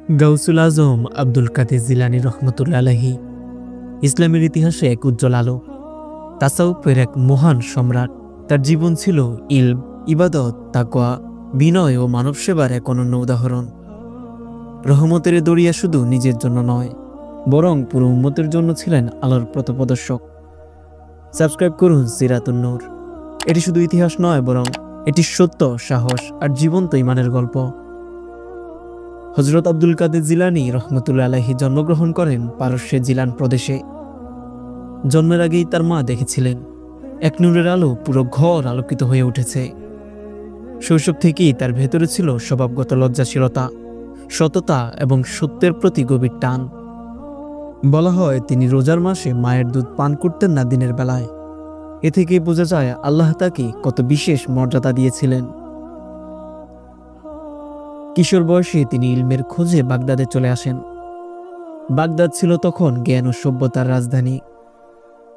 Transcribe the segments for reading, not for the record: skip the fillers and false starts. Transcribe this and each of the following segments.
গাউসুল আজম আব্দুল কাদের জিলানী রহমতুল্লাহ আলাইহি ইসলামের ইতিহাসে এক উজ্জ্বল আলো, তাসাউফের এক মহান সম্রাট। তার জীবন ছিল ইলম, ইবাদত, তাকওয়া, বিনয় ও মানব সেবার এক অনন্য উদাহরণ। রহমতের দরিয়া শুধু নিজের জন্য নয়, বরং পুরো উম্মতের জন্য ছিলেন আলোর পথপ্রদর্শক। সাবস্ক্রাইব করুন সিরাতুন নূর। এটি শুধু ইতিহাস নয়, বরং এটি সত্য, সাহস আর জীবন্ত ইমানের গল্প। হযরত আব্দুল কাদের জিলানী রহমতুল্লাহ আলাইহি জন্মগ্রহণ করেন পারস্যের জিলান প্রদেশে। জন্মের আগেই তার মা দেখেছিলেন এক নূরের আলো পুরো ঘর আলোকিত হয়ে উঠেছে। শৈশব থেকেই তার ভেতরে ছিল স্বভাবগত লজ্জাশীলতা, সততা এবং সত্যের প্রতি গভীর টান। বলা হয় তিনি রোজার মাসে মায়ের দুধ পান করতেন না দিনের বেলায়। এ থেকেই বোঝা যায় আল্লাহ তাকে কত বিশেষ মর্যাদা দিয়েছিলেন। কিশোর বয়সে তিনি ইলমের খোঁজে বাগদাদে চলে আসেন। বাগদাদ ছিল তখন জ্ঞান ও সভ্যতার রাজধানী।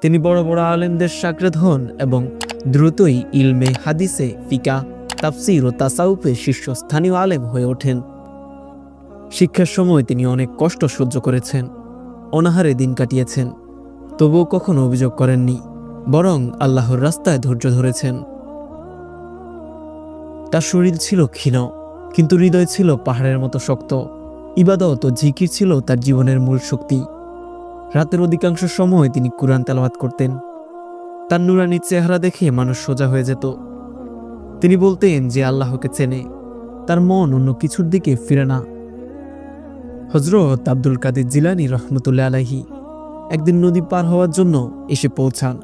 তিনি বড় বড় আলেমদের সাকরেদ হন এবং দ্রুতই ইলমে, হাদিসে, ফিকা, তাফসির ও তাসাউফে শীর্ষস্থানীয় আলেম হয়ে ওঠেন। শিক্ষার সময় তিনি অনেক কষ্ট সহ্য করেছেন, অনাহারে দিন কাটিয়েছেন, তবুও কখনো অভিযোগ করেননি, বরং আল্লাহর রাস্তায় ধৈর্য ধরেছেন। তার শরীর ছিল ক্ষীণ, কিন্তু হৃদয় ছিল পাহাড়ের মতো শক্ত। ইবাদত ও জিকির ছিল তার জীবনের মূল শক্তি। রাতের অধিকাংশ সময় তিনি কুরআন তেলাওয়াত করতেন। তার নুরানি চেহারা দেখে মানুষ সোজা হয়ে যেত। তিনি বলতেন যে আল্লাহকে চেনে, তার মন অন্য কিছুর দিকে ফিরে না। হযরত আব্দুল কাদের জিলানী রহমতুল্লাহ আলাইহি একদিন নদী পার হওয়ার জন্য এসে পৌঁছান।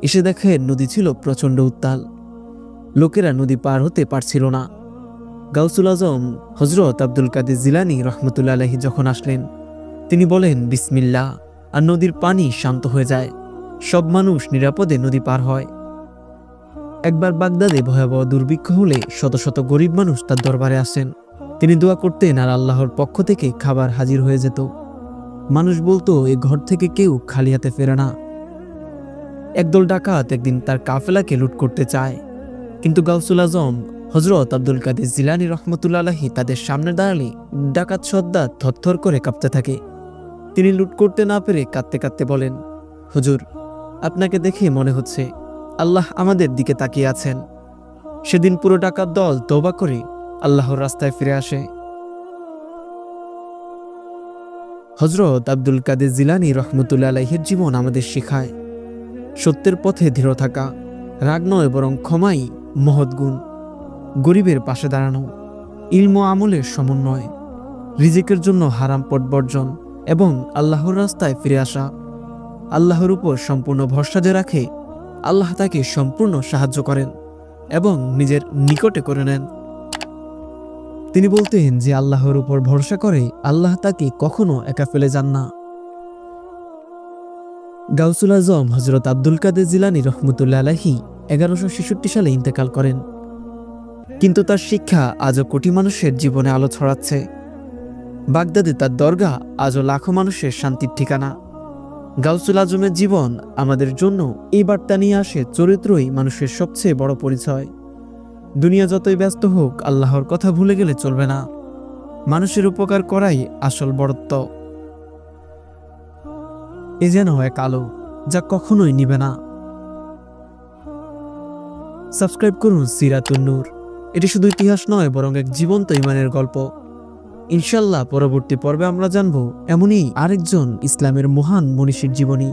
এসে দেখেন নদী ছিল প্রচণ্ড উত্তাল। লোকেরা নদী পার হতে পারছিল না। গাউসুল আজম হযরত আব্দুল কাদের জিলানী রহমতুল্লাহ আলাইহি যখন আসলেন, তিনি বলেন বিসমিল্লাহ, আর নদীর পানি শান্ত হয়ে যায়। সব মানুষ নিরাপদে নদী পার হয়। একবার বাগদাদে ভয়াবহ দুর্ভিক্ষ হলে শত শত গরিব মানুষ তার দরবারে আসেন। তিনি দোয়া করতেন আর আল্লাহর পক্ষ থেকে খাবার হাজির হয়ে যেত। মানুষ বলতো এ ঘর থেকে কেউ খালি হাতে ফেরে না। একদল ডাকাত একদিন তার কাফেলাকে লুট করতে চায়, কিন্তু গাউসুল আজম হযরত আব্দুল কাদের জিলানী রহমতুল্লাহ আলাইহি তাদের সামনে দাঁড়ালে ডাকাত সর্দার থরথর করে কাঁপতে থাকে। তিনি লুট করতে না পেরে কাঁদতে কাঁদতে বলেন, হুজুর, আপনাকে দেখে মনে হচ্ছে আল্লাহ আমাদের দিকে তাকিয়ে আছেন। সেদিন পুরো ডাকাত দল তওবা করে আল্লাহর রাস্তায় ফিরে আসে। হযরত আব্দুল কাদের জিলানী রহমতুল্লাহ আলাইহির জীবন আমাদের শেখায় সত্যের পথে দৃঢ় থাকা, রাগ নয় বরং ক্ষমাই মহৎ গুণ। গরিবের পাশে দাঁড়ানো, ইলম ও আমলের সমন্বয়, রিজিকের জন্য হারাম পথ বর্জন এবং আল্লাহর রাস্তায় ফিরে আসা। আল্লাহর উপর সম্পূর্ণ ভরসা যে রাখে, আল্লাহ তাকে সম্পূর্ণ সাহায্য করেন এবং নিজের নিকটে করে নেন। তিনি বলতেন যে আল্লাহর উপর ভরসা করে আল্লাহ তাকে কখনো একা ফেলে যান না। গাউসুল আজম হযরত আব্দুল কাদের জিলানী রহমতুল্লাহ আলাইহি 1166 সালে ইন্তেকাল করেন, কিন্তু তার শিক্ষা আজও কোটি মানুষের জীবনে আলো ছড়াচ্ছে। বাগদাদে তার দরগা আজও লাখো মানুষের শান্তির ঠিকানা। গাউসুল আজমের জীবন আমাদের জন্য এই বার্তা নিয়ে আসে, চরিত্রই মানুষের সবচেয়ে বড় পরিচয়। দুনিয়া যতই ব্যস্ত হোক, আল্লাহর কথা ভুলে গেলে চলবে না। মানুষের উপকার করাই আসল বড়ত্ব। এ যেন এক আলো যা কখনোই নিবে না। সাবস্ক্রাইব করুন সিরাতুন নূর। এটি শুধু ইতিহাস নয়, বরং এক জীবন্ত ইমানের গল্প। ইনশাল্লাহ পরবর্তী পর্বে আমরা জানব এমনই আরেকজন ইসলামের মহান মনীষীর জীবনী।